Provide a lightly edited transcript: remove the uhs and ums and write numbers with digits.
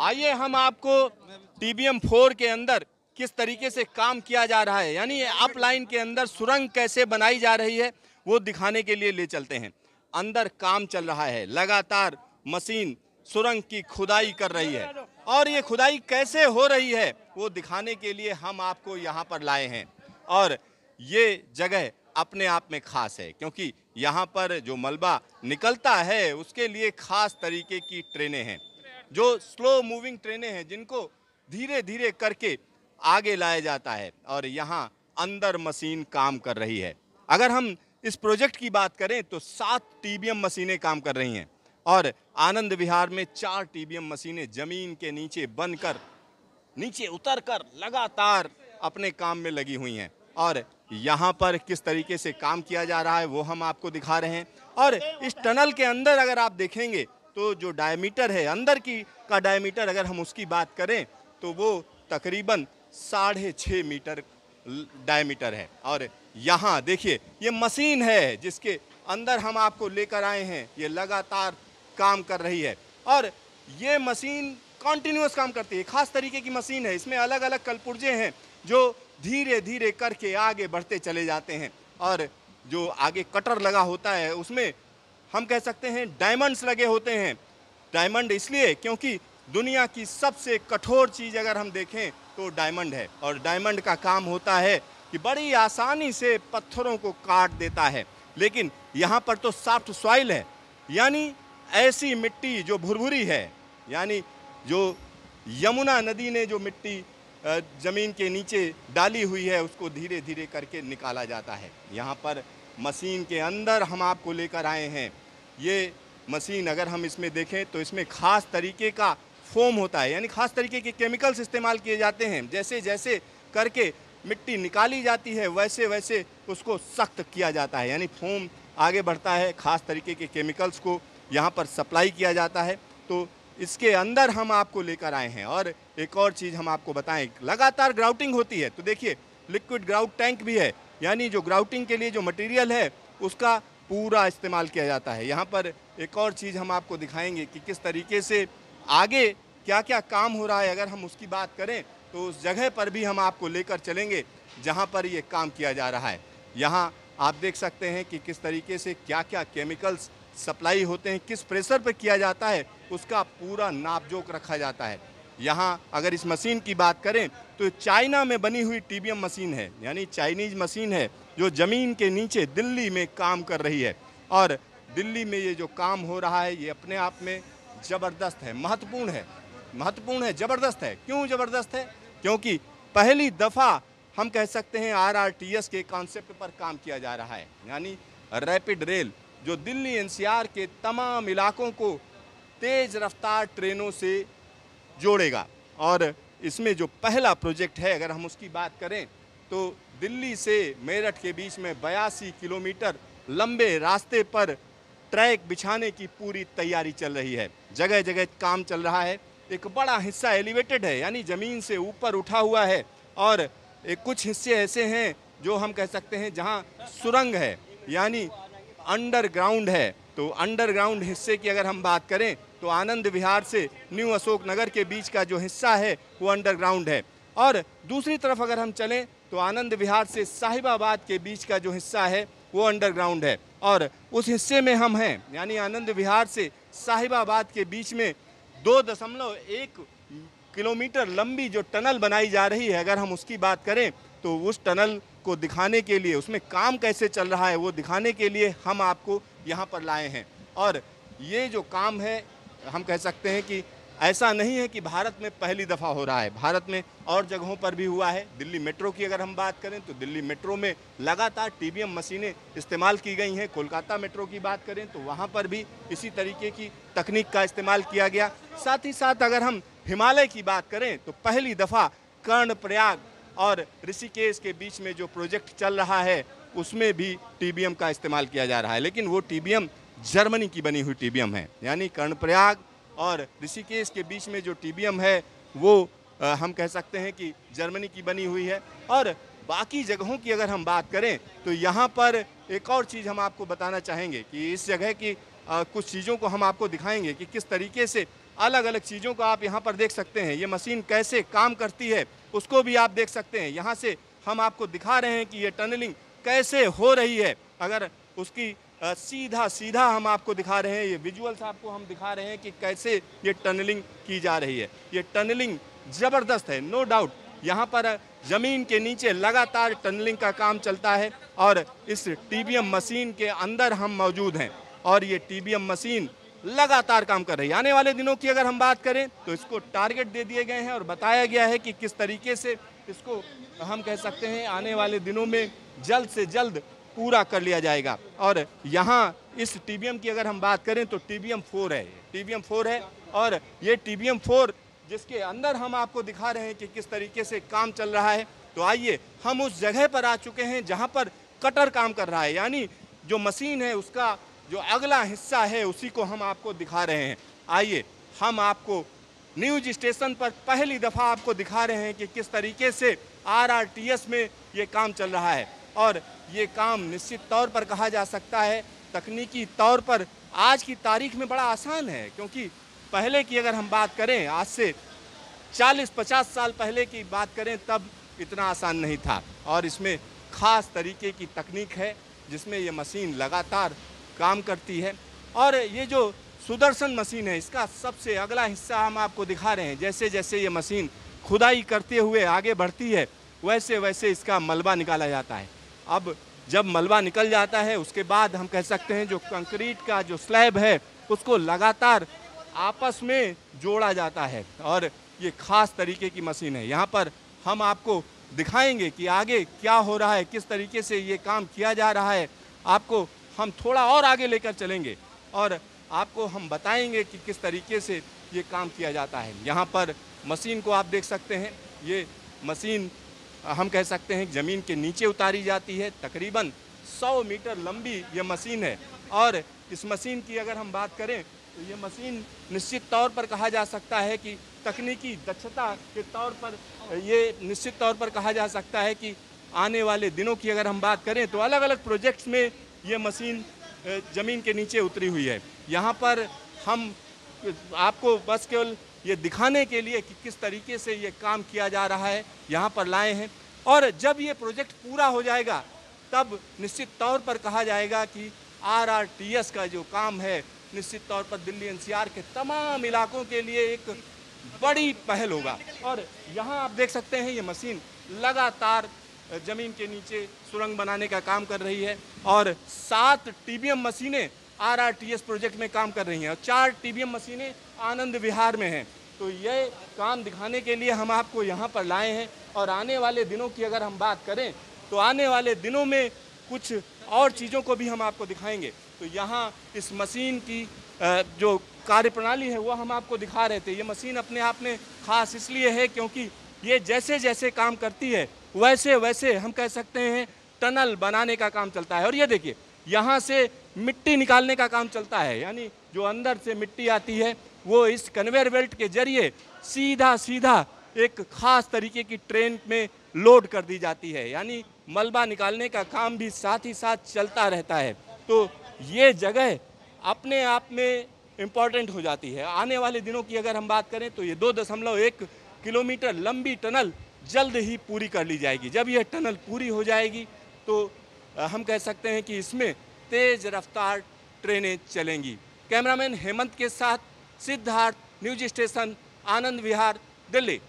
आइए हम आपको टीबीएम 4 के अंदर किस तरीके से काम किया जा रहा है, यानी अप लाइन के अंदर सुरंग कैसे बनाई जा रही है, वो दिखाने के लिए ले चलते हैं। अंदर काम चल रहा है, लगातार मशीन सुरंग की खुदाई कर रही है और ये खुदाई कैसे हो रही है वो दिखाने के लिए हम आपको यहाँ पर लाए हैं। और ये जगह अपने आप में खास है क्योंकि यहाँ पर जो मलबा निकलता है उसके लिए खास तरीके की ट्रेनें हैं, जो स्लो मूविंग ट्रेनें हैं जिनको धीरे धीरे करके आगे लाया जाता है और यहाँ अंदर मशीन काम कर रही है। अगर हम इस प्रोजेक्ट की बात करें तो 7 टीबीएम मशीनें काम कर रही हैं और आनंद विहार में 4 टीबीएम मशीनें जमीन के नीचे बनकर नीचे उतरकर लगातार अपने काम में लगी हुई हैं और यहाँ पर किस तरीके से काम किया जा रहा है वो हम आपको दिखा रहे हैं। और इस टनल के अंदर अगर आप देखेंगे तो जो डायमीटर है अंदर की का डायमीटर अगर हम उसकी बात करें तो वो तकरीबन 6.5 मीटर डायमीटर है। और यहाँ देखिए ये मशीन है जिसके अंदर हम आपको लेकर आए हैं, ये लगातार काम कर रही है और ये मशीन कॉन्टिन्यूस काम करती है। खास तरीके की मशीन है, इसमें अलग अलग कलपुर्जे हैं जो धीरे धीरे करके आगे बढ़ते चले जाते हैं और जो आगे कटर लगा होता है उसमें हम कह सकते हैं डायमंड्स लगे होते हैं। डायमंड इसलिए क्योंकि दुनिया की सबसे कठोर चीज़ अगर हम देखें तो डायमंड है और डायमंड का काम होता है कि बड़ी आसानी से पत्थरों को काट देता है। लेकिन यहाँ पर तो सॉफ्ट सॉइल है, यानी ऐसी मिट्टी जो भुरभुरी है, यानी जो यमुना नदी ने जो मिट्टी ज़मीन के नीचे डाली हुई है उसको धीरे धीरे करके निकाला जाता है। यहाँ पर मशीन के अंदर हम आपको लेकर आए हैं। ये मशीन अगर हम इसमें देखें तो इसमें ख़ास तरीके का फोम होता है, यानी ख़ास तरीके के केमिकल्स इस्तेमाल किए जाते हैं। जैसे जैसे करके मिट्टी निकाली जाती है वैसे वैसे उसको सख्त किया जाता है, यानी फोम आगे बढ़ता है। ख़ास तरीके के केमिकल्स को यहाँ पर सप्लाई किया जाता है। तो इसके अंदर हम आपको लेकर आए हैं। और एक और चीज़ हम आपको बताएं, लगातार ग्राउटिंग होती है तो देखिए लिक्विड ग्राउट टैंक भी है, यानी जो ग्राउटिंग के लिए जो मटेरियल है उसका पूरा इस्तेमाल किया जाता है। यहाँ पर एक और चीज़ हम आपको दिखाएंगे कि किस तरीके से आगे क्या क्या काम हो रहा है। अगर हम उसकी बात करें तो उस जगह पर भी हम आपको लेकर चलेंगे जहाँ पर ये काम किया जा रहा है। यहाँ आप देख सकते हैं कि किस तरीके से क्या क्या केमिकल्स सप्लाई होते हैं, किस प्रेशर पर किया जाता है, उसका पूरा नापजोक रखा जाता है। यहाँ अगर इस मशीन की बात करें तो चाइना में बनी हुई टीबीएम मशीन है, यानी चाइनीज़ मशीन है जो ज़मीन के नीचे दिल्ली में काम कर रही है। और दिल्ली में ये जो काम हो रहा है ये अपने आप में ज़बरदस्त है, महत्वपूर्ण है, ज़बरदस्त है। क्यों ज़बरदस्त है? क्योंकि पहली दफ़ा हम कह सकते हैं आरआरटीएस के कॉन्सेप्ट पर काम किया जा रहा है, यानी रैपिड रेल जो दिल्ली एनसीआर के तमाम इलाकों को तेज़ रफ्तार ट्रेनों से जोड़ेगा। और इसमें जो पहला प्रोजेक्ट है अगर हम उसकी बात करें तो दिल्ली से मेरठ के बीच में 82 किलोमीटर लंबे रास्ते पर ट्रैक बिछाने की पूरी तैयारी चल रही है। जगह जगह काम चल रहा है। एक बड़ा हिस्सा एलिवेटेड है, यानी ज़मीन से ऊपर उठा हुआ है और कुछ हिस्से ऐसे हैं जो हम कह सकते हैं जहां सुरंग है, यानी अंडरग्राउंड है। तो अंडरग्राउंड हिस्से की अगर हम बात करें तो आनंद विहार से न्यू अशोक नगर के बीच का जो हिस्सा है वो अंडरग्राउंड है। और दूसरी तरफ अगर हम चलें तो आनंद विहार से साहिबाबाद के बीच का जो हिस्सा है वो अंडरग्राउंड है और उस हिस्से में हम हैं, यानी आनंद विहार से साहिबाबाद के बीच में 2.1 किलोमीटर लंबी जो टनल बनाई जा रही है। अगर हम उसकी बात करें तो उस टनल को दिखाने के लिए, उसमें काम कैसे चल रहा है वो दिखाने के लिए हम आपको यहाँ पर लाए हैं। और ये जो काम है हम कह सकते हैं कि ऐसा नहीं है कि भारत में पहली दफ़ा हो रहा है, भारत में और जगहों पर भी हुआ है। दिल्ली मेट्रो की अगर हम बात करें तो दिल्ली मेट्रो में लगातार टीबीएम मशीनें इस्तेमाल की गई हैं। कोलकाता मेट्रो की बात करें तो वहाँ पर भी इसी तरीके की तकनीक का इस्तेमाल किया गया। साथ ही साथ अगर हम हिमालय की बात करें तो पहली दफ़ा कर्णप्रयाग और ऋषिकेश के बीच में जो प्रोजेक्ट चल रहा है उसमें भी टीबीएम का इस्तेमाल किया जा रहा है, लेकिन वो टीबीएम जर्मनी की बनी हुई टीबीएम है। यानी कर्णप्रयाग और ऋषिकेश के बीच में जो टीबीएम है वो हम कह सकते हैं कि जर्मनी की बनी हुई है। और बाकी जगहों की अगर हम बात करें तो यहाँ पर एक और चीज़ हम आपको बताना चाहेंगे कि इस जगह की कुछ चीज़ों को हम आपको दिखाएंगे कि किस तरीके से अलग अलग चीज़ों को आप यहाँ पर देख सकते हैं। ये मशीन कैसे काम करती है उसको भी आप देख सकते हैं। यहाँ से हम आपको दिखा रहे हैं कि ये टनलिंग कैसे हो रही है। अगर उसकी सीधा सीधा हम आपको दिखा रहे हैं, ये विजुअल्स आपको हम दिखा रहे हैं कि कैसे ये टनलिंग की जा रही है। ये टनलिंग ज़बरदस्त है, नो डाउट। यहाँ पर ज़मीन के नीचे लगातार टनलिंग का काम चलता है और इस टीबीएम मशीन के अंदर हम मौजूद हैं और ये टीबीएम मशीन लगातार काम कर रही है। आने वाले दिनों की अगर हम बात करें तो इसको टारगेट दे दिए गए हैं और बताया गया है कि किस तरीके से इसको हम कह सकते हैं आने वाले दिनों में जल्द से जल्द पूरा कर लिया जाएगा। और यहाँ इस टीबीएम की अगर हम बात करें तो टीबीएम 4 है, टीबीएम 4 है और ये टीबीएम 4 जिसके अंदर हम आपको दिखा रहे हैं कि किस तरीके से काम चल रहा है। तो आइए हम उस जगह पर आ चुके हैं जहाँ पर कटर काम कर रहा है, यानी जो मशीन है उसका जो अगला हिस्सा है उसी को हम आपको दिखा रहे हैं। आइए हम आपको न्यूज स्टेशन पर पहली दफ़ा आपको दिखा रहे हैं कि किस तरीके से आरआरटीएस में ये काम चल रहा है। और ये काम निश्चित तौर पर कहा जा सकता है तकनीकी तौर पर आज की तारीख में बड़ा आसान है, क्योंकि पहले की अगर हम बात करें आज से 40-50 साल पहले की बात करें तब इतना आसान नहीं था। और इसमें ख़ास तरीके की तकनीक है जिसमें ये मशीन लगातार काम करती है। और ये जो सुदर्शन मशीन है इसका सबसे अगला हिस्सा हम आपको दिखा रहे हैं। जैसे जैसे ये मशीन खुदाई करते हुए आगे बढ़ती है वैसे वैसे इसका मलबा निकाला जाता है। अब जब मलबा निकल जाता है उसके बाद हम कह सकते हैं जो कंक्रीट का जो स्लैब है उसको लगातार आपस में जोड़ा जाता है और ये ख़ास तरीके की मशीन है। यहाँ पर हम आपको दिखाएंगे कि आगे क्या हो रहा है, किस तरीके से ये काम किया जा रहा है। आपको हम थोड़ा और आगे लेकर चलेंगे और आपको हम बताएंगे कि किस तरीके से ये काम किया जाता है। यहाँ पर मशीन को आप देख सकते हैं, ये मशीन हम कह सकते हैं ज़मीन के नीचे उतारी जाती है। तकरीबन 100 मीटर लंबी ये मशीन है और इस मशीन की अगर हम बात करें तो ये मशीन निश्चित तौर पर कहा जा सकता है कि तकनीकी दक्षता के तौर पर ये निश्चित तौर पर कहा जा सकता है कि आने वाले दिनों की अगर हम बात करें तो अलग अलग प्रोजेक्ट्स में ये मशीन ज़मीन के नीचे उतरी हुई है। यहाँ पर हम आपको बस केवल ये दिखाने के लिए कि किस तरीके से ये काम किया जा रहा है यहाँ पर लाए हैं। और जब ये प्रोजेक्ट पूरा हो जाएगा तब निश्चित तौर पर कहा जाएगा कि आरआरटीएस का जो काम है निश्चित तौर पर दिल्ली एनसीआर के तमाम इलाकों के लिए एक बड़ी पहल होगा। और यहाँ आप देख सकते हैं ये मशीन लगातार ज़मीन के नीचे सुरंग बनाने का काम कर रही है और 7 टीबीएम मशीनें आरआरटीएस प्रोजेक्ट में काम कर रही हैं और 4 टीबीएम मशीनें आनंद विहार में हैं। तो ये काम दिखाने के लिए हम आपको यहाँ पर लाए हैं। और आने वाले दिनों की अगर हम बात करें तो आने वाले दिनों में कुछ और चीज़ों को भी हम आपको दिखाएंगे। तो यहाँ इस मशीन की जो कार्यप्रणाली है वो हम आपको दिखा रहे थे। ये मशीन अपने आप में ख़ास इसलिए है क्योंकि ये जैसे जैसे काम करती है वैसे वैसे हम कह सकते हैं टनल बनाने का काम चलता है। और ये देखिए यहाँ से मिट्टी निकालने का काम चलता है, यानी जो अंदर से मिट्टी आती है वो इस कन्वेयर बेल्ट के जरिए सीधा सीधा एक ख़ास तरीके की ट्रेन में लोड कर दी जाती है, यानी मलबा निकालने का काम भी साथ ही साथ चलता रहता है। तो ये जगह अपने आप में इम्पॉर्टेंट हो जाती है। आने वाले दिनों की अगर हम बात करें तो ये 2.1 किलोमीटर लंबी टनल जल्द ही पूरी कर ली जाएगी। जब यह टनल पूरी हो जाएगी तो हम कह सकते हैं कि इसमें तेज़ रफ्तार ट्रेनें चलेंगी। कैमरामैन हेमंत के साथ सिद्धार्थ, न्यूज स्टेशन, आनंद विहार, दिल्ली।